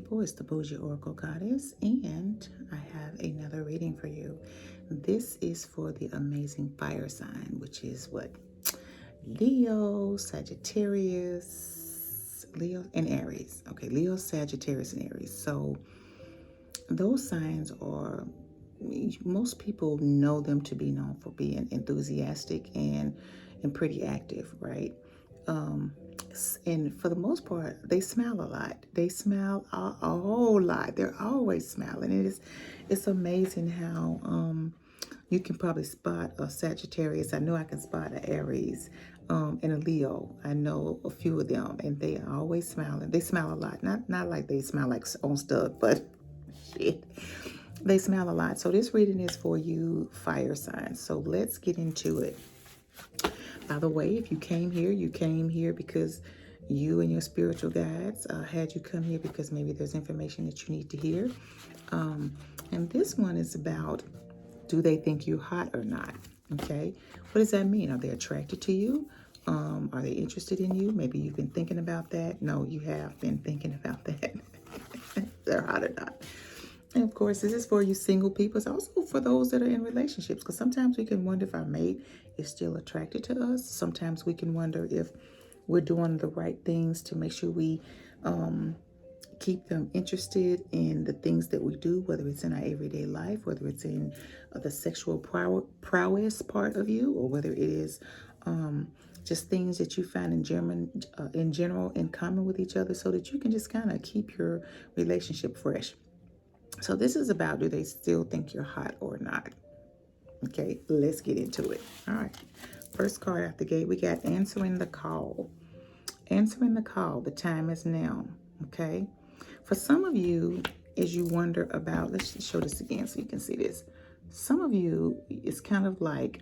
people. It's the Boujee Oracle Goddess, and I have another reading for you. This is for the amazing fire sign, which is what? Leo, Sagittarius, Leo, and Aries. Okay, Leo, Sagittarius, and Aries. So those signs are, most people know them to be known for being enthusiastic and pretty active, right? And for the most part, they smile a lot. They smile a whole lot. They're always smiling. It's amazing how you can probably spot a Sagittarius. I know I can spot an Aries and a Leo. I know a few of them, and they are always smiling. They smile a lot. Not like they smile like on stuff, but shit. They smile a lot. So this reading is for you fire signs. So let's get into it. By the way, if you came here because you and your spiritual guides had you come here because maybe there's information that you need to hear. And this one is about, do they think you're hot or not? Okay. What does that mean? Are they attracted to you? Are they interested in you? Maybe you've been thinking about that. No, you have been thinking about that. They're hot or not. And of course, this is for you single people. It's also for those that are in relationships, because sometimes we can wonder if our mate is still attracted to us. Sometimes we can wonder if we're doing the right things to make sure we keep them interested in the things that we do, whether it's in our everyday life, whether it's in the sexual prowess part of you, or whether it is just things that you find in general in common with each other, so that you can just kind of keep your relationship fresh. So this is about, do they still think you're hot or not? Okay, let's get into it. All right. First card out the gate, we got answering the call. Answering the call. The time is now. Okay. For some of you, as you wonder about, let's show this again so you can see this. Some of you, it's kind of like,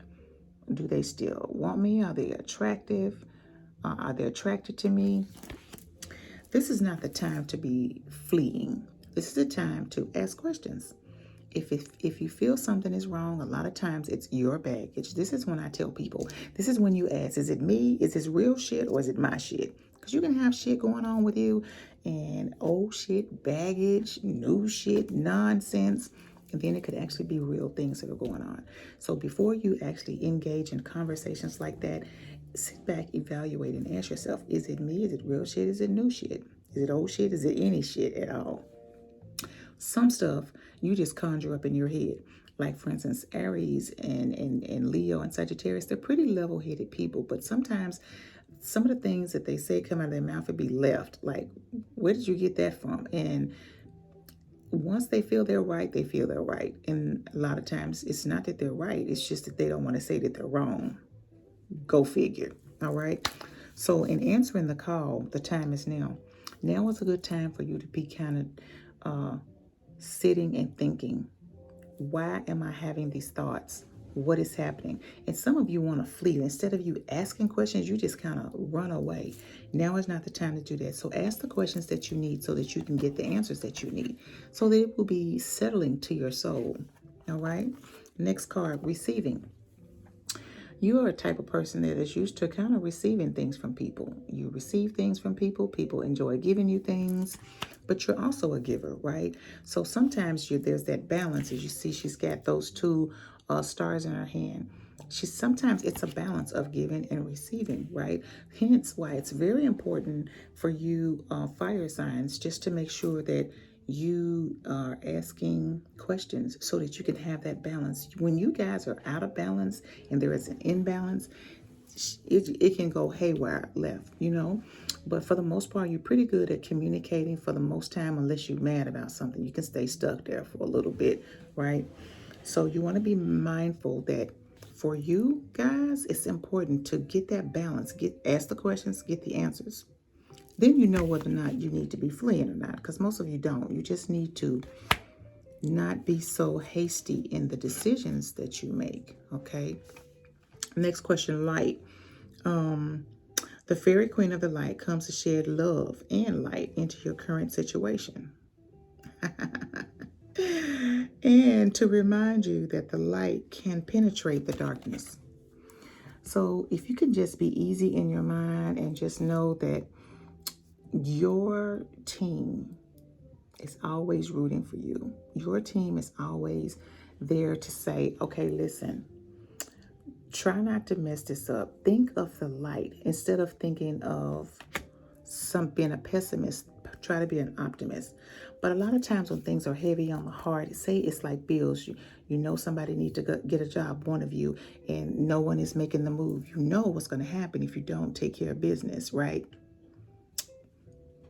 do they still want me? Are they attractive? Are they attracted to me? This is not the time to be fleeing. This is the time to ask questions. If you feel something is wrong, a lot of times it's your baggage. This is when I tell people, this is when you ask, is it me? Is this real shit or is it my shit? Because you can have shit going on with you, and old shit, baggage, new shit, nonsense. And then it could actually be real things that are going on. So before you actually engage in conversations like that, sit back, evaluate, and ask yourself, is it me? Is it real shit? Is it new shit? Is it old shit? Is it any shit at all? Some stuff you just conjure up in your head. Like, for instance, Aries and Leo and Sagittarius, they're pretty level-headed people. But sometimes some of the things that they say come out of their mouth would be left. Like, where did you get that from? And once they feel they're right, they feel they're right. And a lot of times it's not that they're right. It's just that they don't want to say that they're wrong. Go figure. All right. So in answering the call, the time is now. Now is a good time for you to be kind of sitting and thinking, why am I having these thoughts? What is happening? And some of you want to flee. Instead of you asking questions, you just kind of run away. Now is not the time to do that. So ask the questions that you need so that you can get the answers that you need, so that it will be settling to your soul. All right. Next card, receiving. You are a type of person that is used to kind of receiving things from people. You receive things from people. People enjoy giving you things, but you're also a giver, right? So sometimes there's that balance. As you see, she's got those two stars in her hand. Sometimes it's a balance of giving and receiving, right? Hence why it's very important for you fire signs, just to make sure that you are asking questions so that you can have that balance. When you guys are out of balance and there is an imbalance, it can go haywire left, But for the most part, you're pretty good at communicating for the most time, unless you're mad about something. You can stay stuck there for a little bit, right? So you want to be mindful that for you guys, it's important to get that balance. Ask the questions, get the answers. Then you know whether or not you need to be fleeing or not, because most of you don't. You just need to not be so hasty in the decisions that you make, okay? Next question, light. The fairy queen of the light comes to shed love and light into your current situation. And to remind you that the light can penetrate the darkness. So if you can just be easy in your mind and just know that your team is always rooting for you. Your team is always there to say, okay, listen, try not to mess this up. Think of the light instead of thinking of being a pessimist. Try to be an optimist. But a lot of times when things are heavy on the heart, say it's like bills. You know somebody needs to get a job, one of you, and no one is making the move. You know what's going to happen if you don't take care of business, right?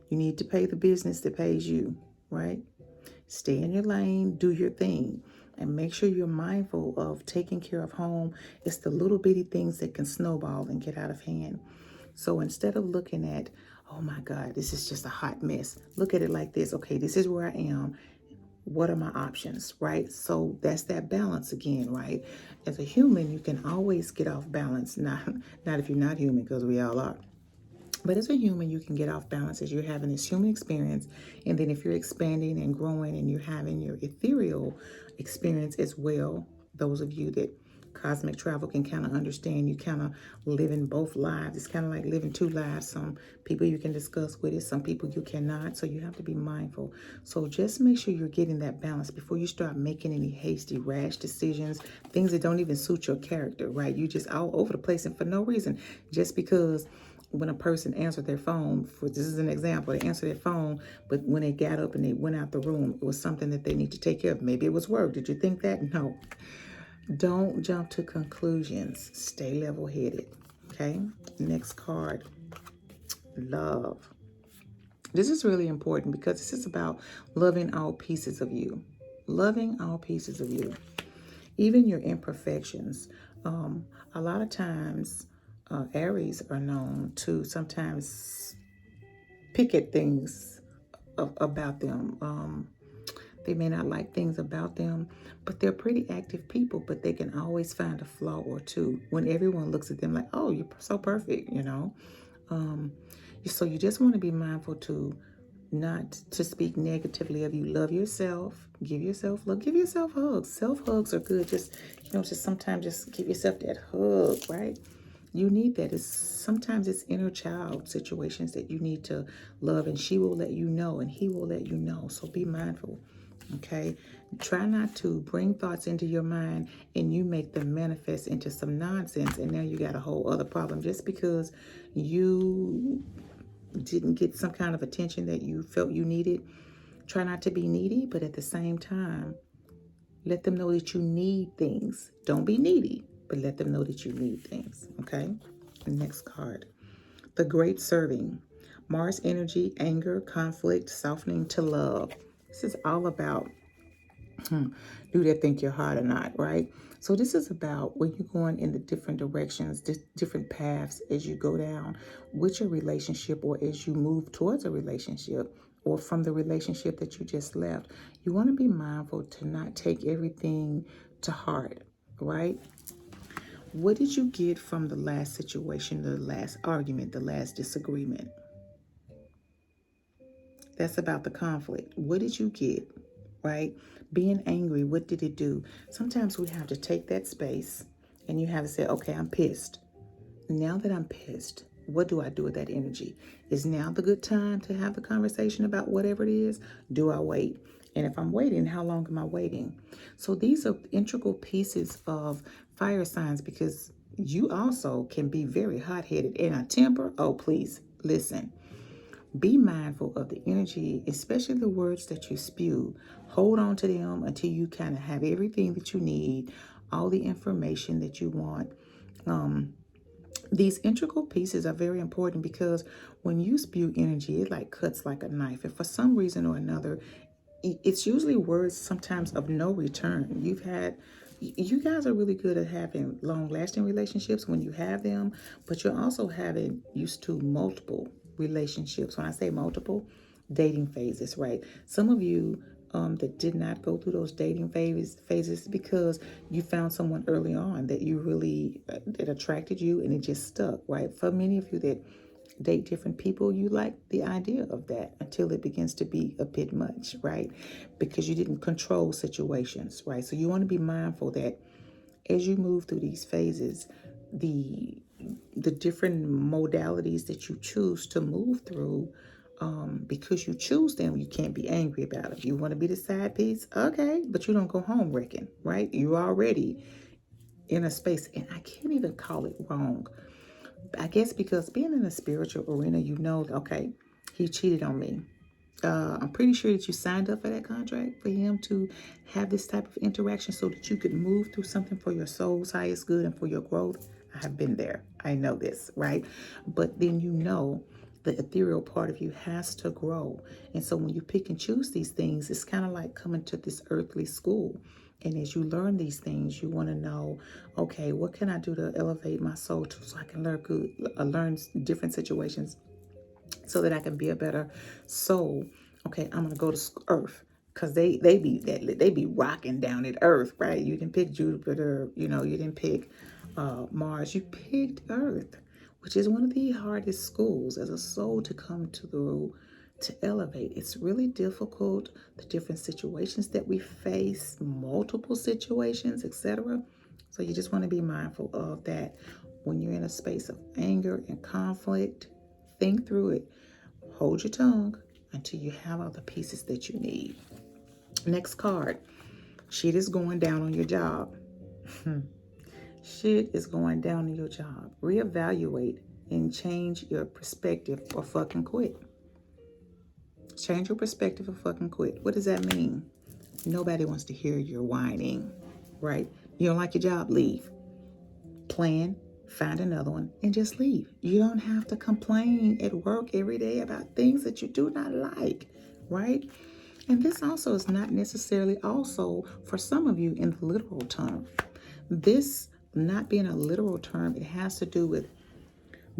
You need to pay the business that pays you, right? Stay in your lane, do your thing, and make sure you're mindful of taking care of home. It's the little bitty things that can snowball and get out of hand. So instead of looking at, oh my God, this is just a hot mess, look at it like this. Okay, this is where I am. What are my options, right? So that's that balance again, right? As a human, you can always get off balance. Not if you're not human, because we all are. But as a human, you can get off balance as you're having this human experience. And then if you're expanding and growing and you're having your ethereal experience as well, those of you that cosmic travel can kind of understand, you kind of live in both lives. It's kind of like living two lives. Some people you can discuss with it, some people you cannot. So you have to be mindful. So just make sure you're getting that balance before you start making any hasty, rash decisions, things that don't even suit your character, right? You just all over the place and for no reason, just because when a person answered their phone, for this is an example, they answered their phone, but when they got up and they went out the room, it was something that they need to take care of. Maybe it was work. Did you think that? No. Don't jump to conclusions. Stay level-headed. Okay. Next card. Love. This is really important because this is about loving all pieces of you. Loving all pieces of you. Even your imperfections. A lot of times, Aries are known to sometimes pick at things about them. They may not like things about them, but they're pretty active people, but they can always find a flaw or two when everyone looks at them like, oh, you're so perfect, you know. So you just want to be mindful to not to speak negatively of you. Love yourself. Give yourself love. Give yourself hugs. Self hugs are good. Just, just sometimes just give yourself that hug, right? You need that. Sometimes it's inner child situations that you need to love, and she will let you know, and he will let you know. So be mindful, okay? Try not to bring thoughts into your mind and you make them manifest into some nonsense, and now you got a whole other problem just because you didn't get some kind of attention that you felt you needed. Try not to be needy, but at the same time, let them know that you need things. Don't be needy, but let them know that you need things, okay? Next card. The Great Serving. Mars energy, anger, conflict, softening to love. This is all about do they think you're hot or not, right? So this is about when you're going in the different directions, different paths as you go down with your relationship or as you move towards a relationship or from the relationship that you just left. You want to be mindful to not take everything to heart, right? What did you get from the last situation, the last argument, the last disagreement? That's about the conflict. What did you get, right? Being angry, what did it do? Sometimes we have to take that space and you have to say, okay, I'm pissed. Now that I'm pissed, what do I do with that energy? Is now the good time to have the conversation about whatever it is? Do I wait? And if I'm waiting, how long am I waiting? So these are integral pieces of fire signs because you also can be very hot-headed and a temper. Oh, please listen. Be mindful of the energy, especially the words that you spew. Hold on to them until you kind of have everything that you need, all the information that you want. These integral pieces are very important because when you spew energy, it like cuts like a knife. And for some reason or another, it's usually words sometimes of no return. You guys are really good at having long-lasting relationships when you have them, but you're also having used to multiple relationships. When I say multiple, dating phases, right? Some of you that did not go through those dating phases because you found someone early on that you really that attracted you and it just stuck, right? For many of you that date different people, you like the idea of that until it begins to be a bit much, right? Because you didn't control situations, right? So you want to be mindful that as you move through these phases, the different modalities that you choose to move through because you choose them, you can't be angry about it. You want to be the side piece, okay, but you don't go home wrecking, right? You already in a space, and I can't even call it wrong. I guess because being in a spiritual arena, you know, okay, he cheated on me. I'm pretty sure that you signed up for that contract for him to have this type of interaction so that you could move through something for your soul's highest good and for your growth. I have been there. I know this, right? But then you know the ethereal part of you has to grow. And so when you pick and choose these things, it's kind of like coming to this earthly school. And as you learn these things, you want to know, okay, what can I do to elevate my soul to so I can learn different situations so that I can be a better soul. Okay, I'm gonna go to Earth because they be rocking down at Earth, right? You didn't pick Jupiter, you know, you didn't pick Mars, you picked Earth, which is one of the hardest schools as a soul to come through to elevate. It's really difficult, the different situations that we face, multiple situations, etc. So you just want to be mindful of that when you're in a space of anger and conflict. Think through it. Hold your tongue until you have all the pieces that you need. Next card. Shit is going down on your job. Shit is going down on your job. Reevaluate and change your perspective or fucking quit. Change your perspective or fucking quit. What does that mean? Nobody wants to hear your whining, right? You don't like your job? Leave. Plan, find another one, and just leave. You don't have to complain at work every day about things that you do not like, right? And this also is not necessarily also for some of you in the literal term. This not being a literal term, it has to do with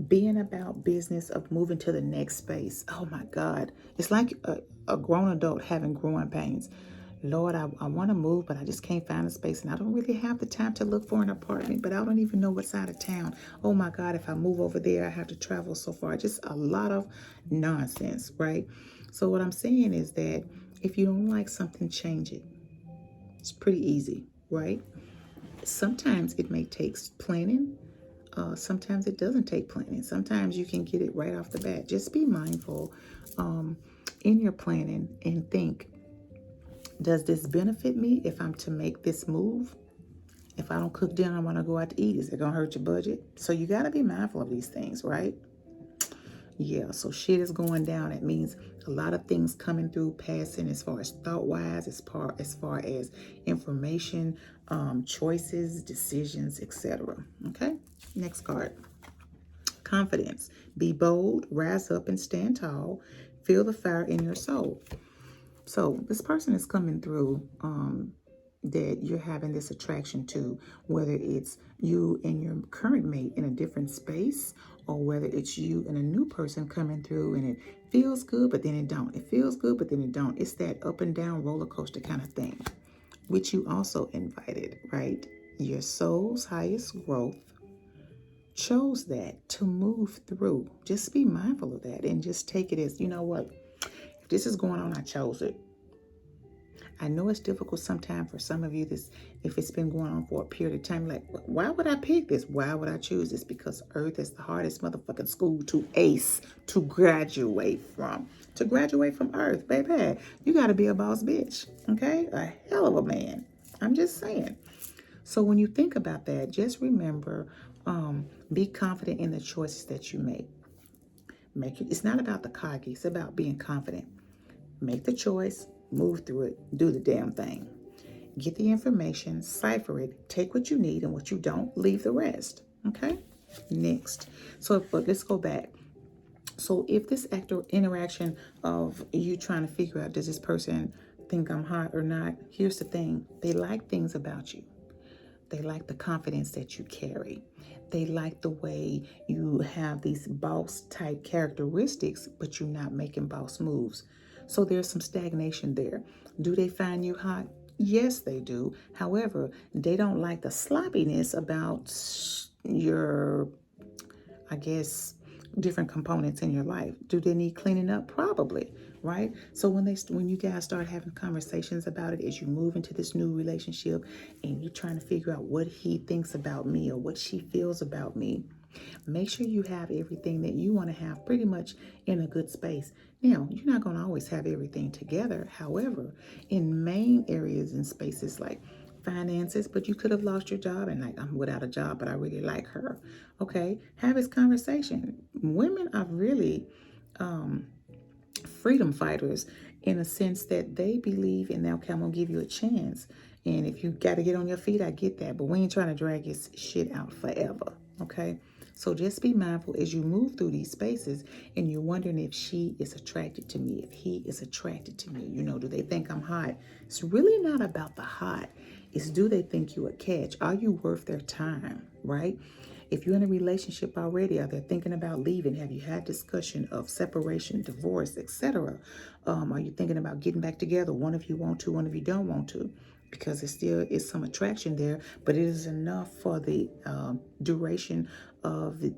being about business of moving to the next space. Oh my God. It's like a grown adult having growing pains. Lord, I want to move, but I just can't find a space. And I don't really have the time to look for an apartment, but I don't even know what's out of town. Oh my God, if I move over there, I have to travel so far. Just a lot of nonsense, right? So what I'm saying is that if you don't like something, change it. It's pretty easy, right? Sometimes it may take planning. Sometimes it doesn't take planning. Sometimes you can get it right off the bat. Just be mindful in your planning and think, does this benefit me if I'm to make this move? If I don't cook dinner, I want to go out to eat. Is it going to hurt your budget? So you got to be mindful of these things, right? Yeah, so shit is going down. It means a lot of things coming through, passing as far as thought-wise, as far as information, choices, decisions, etc. Okay, next card. Confidence. Be bold, rise up and stand tall. Feel the fire in your soul. So this person is coming through that you're having this attraction to, whether it's you and your current mate in a different space, or whether it's you and a new person coming through and it feels good, but then it don't. It feels good, but then it don't. It's that up and down roller coaster kind of thing, which you also invited, right? Your soul's highest growth chose that to move through. Just be mindful of that and just take it as, you know what? If this is going on, I chose it. I know it's difficult sometimes for some of you, this, if it's been going on for a period of time, like, why would I pick this? Why would I choose this? Because Earth is the hardest motherfucking school to ace, to graduate from. To graduate from Earth, baby, you got to be a boss bitch, okay? A hell of a man. I'm just saying. So when you think about that, just remember, be confident in the choices that you make. It's not about the cocky, it's about being confident. Make the choice, move through it, do the damn thing. Get the information, cipher it, take what you need and what you don't, leave the rest. Okay? Next. So let's go back. So if this interaction of you trying to figure out, does this person think I'm hot or not? Here's the thing. They like things about you. They like the confidence that you carry. They like the way you have these boss type characteristics, but you're not making boss moves. So there's some stagnation there. Do they find you hot? Yes, they do. However, they don't like the sloppiness about your, I guess, different components in your life. Do they need cleaning up? Probably, right? So when you guys start having conversations about it as you move into this new relationship and you're trying to figure out what he thinks about me or what she feels about me, Make sure you have everything that you want to have pretty much in a good space. Now, you're not going to always have everything together. However, in main areas and spaces like finances, but you could have lost your job and like, I'm without a job, but I really like her. Okay, have this conversation. Women are really freedom fighters in a sense that they believe in, now, okay, I'm gonna give you a chance. And if you got to get on your feet, I get that. But we ain't trying to drag your shit out forever. Okay. So just be mindful as you move through these spaces and you're wondering if she is attracted to me, if he is attracted to me. You know, do they think I'm hot? It's really not about the hot. It's, do they think you a catch? Are you worth their time? Right? If you're in a relationship already, are they thinking about leaving? Have you had discussion of separation, divorce, etc.? Are you thinking about getting back together? One of you want to, one of you don't want to, because there still is some attraction there, but it is enough for the duration of the,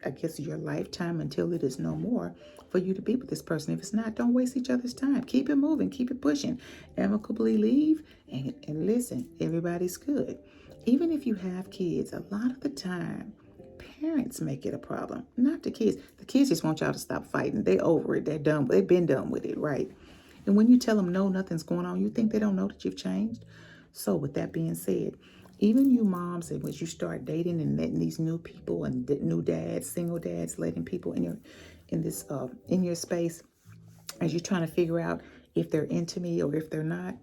I guess, your lifetime until it is no more for you to be with this person. If it's not, don't waste each other's time. Keep it moving, keep it pushing. Amicably leave and listen, everybody's good. Even if you have kids, a lot of the time, parents make it a problem, not the kids. The kids just want y'all to stop fighting. They over it. They're done. They've been done with it, right? And when you tell them, no, nothing's going on, you think they don't know that you've changed? So with that being said, even you moms, and as you start dating and letting these new people and new dads, single dads, letting people in your space, as you're trying to figure out if they're into me or if they're not,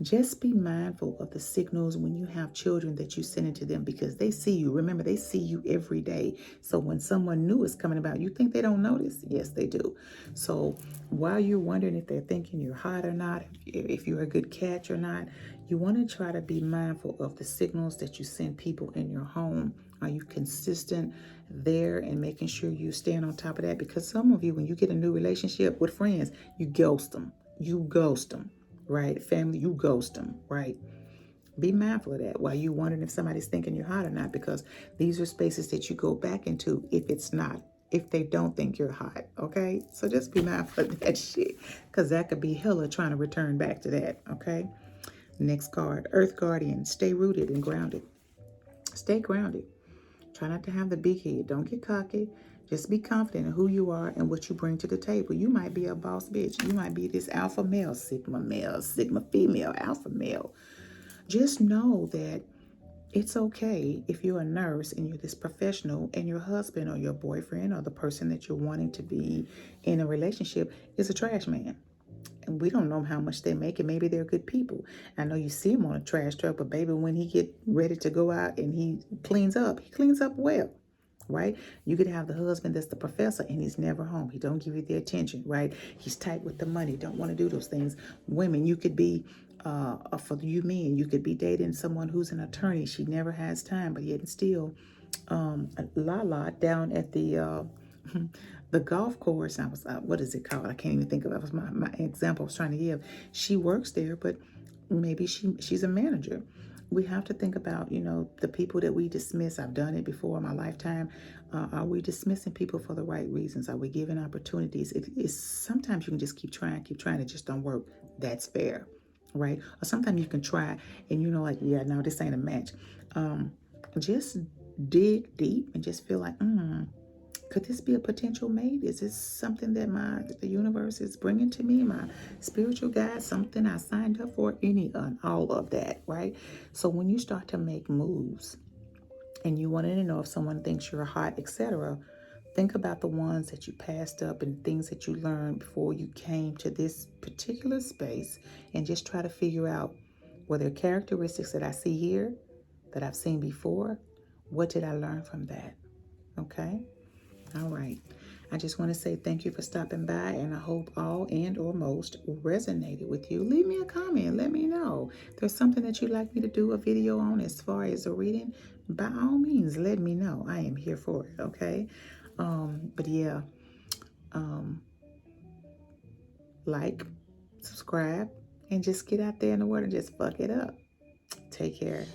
just be mindful of the signals when you have children that you send into them, because they see you. Remember, they see you every day. So when someone new is coming about, you think they don't notice? Yes, they do. So while you're wondering if they're thinking you're hot or not, if you're a good catch or not, you want to try to be mindful of the signals that you send people in your home. Are you consistent there and making sure you stand on top of that? Because some of you, when you get a new relationship with friends, you ghost them. You ghost them. Right? Family, you ghost them, right? Be mindful of that while you're wondering if somebody's thinking you're hot or not, because these are spaces that you go back into if they don't think you're hot, okay? So just be mindful of that shit, because that could be hella trying to return back to that, okay? Next card, Earth Guardian. Stay rooted and grounded. Stay grounded. Try not to have the big head. Don't get cocky. Just be confident in who you are and what you bring to the table. You might be a boss bitch. You might be this alpha male, sigma female, alpha male. Just know that it's okay if you're a nurse and you're this professional and your husband or your boyfriend or the person that you're wanting to be in a relationship is a trash man. And we don't know how much they make, and maybe they're good people. I know you see him on a trash truck, but baby, when he get ready to go out and he cleans up well. Right? You could have the husband that's the professor and he's never home. He don't give you the attention, right? He's tight with the money, don't want to do those things. Women, you could be, for you men, you could be dating someone who's an attorney. She never has time, but yet still, Lala down at the the golf course. I was, what is it called? I can't even think of it. That was my example I was trying to give. She works there, but maybe she's a manager. We have to think about, the people that we dismiss. I've done it before in my lifetime. Are we dismissing people for the right reasons? Are we giving opportunities? It's sometimes you can just keep trying, it just don't work. That's fair, right? Or sometimes you can try and like, yeah, no, this ain't a match. Just dig deep and just feel like, could this be a potential mate? Is this something that the universe is bringing to me, my spiritual guide, something I signed up for? All of that, right? So when you start to make moves and you want to know if someone thinks you're hot, etc., think about the ones that you passed up and things that you learned before you came to this particular space, and just try to figure out, were there characteristics that I see here that I've seen before? What did I learn from that? Okay? All right. I just want to say thank you for stopping by, and I hope all and or most resonated with you. Leave me a comment. Let me know. If there's something that you'd like me to do a video on as far as a reading, by all means, let me know. I am here for it, okay? But yeah, like, subscribe, and just get out there in the world and just fuck it up. Take care.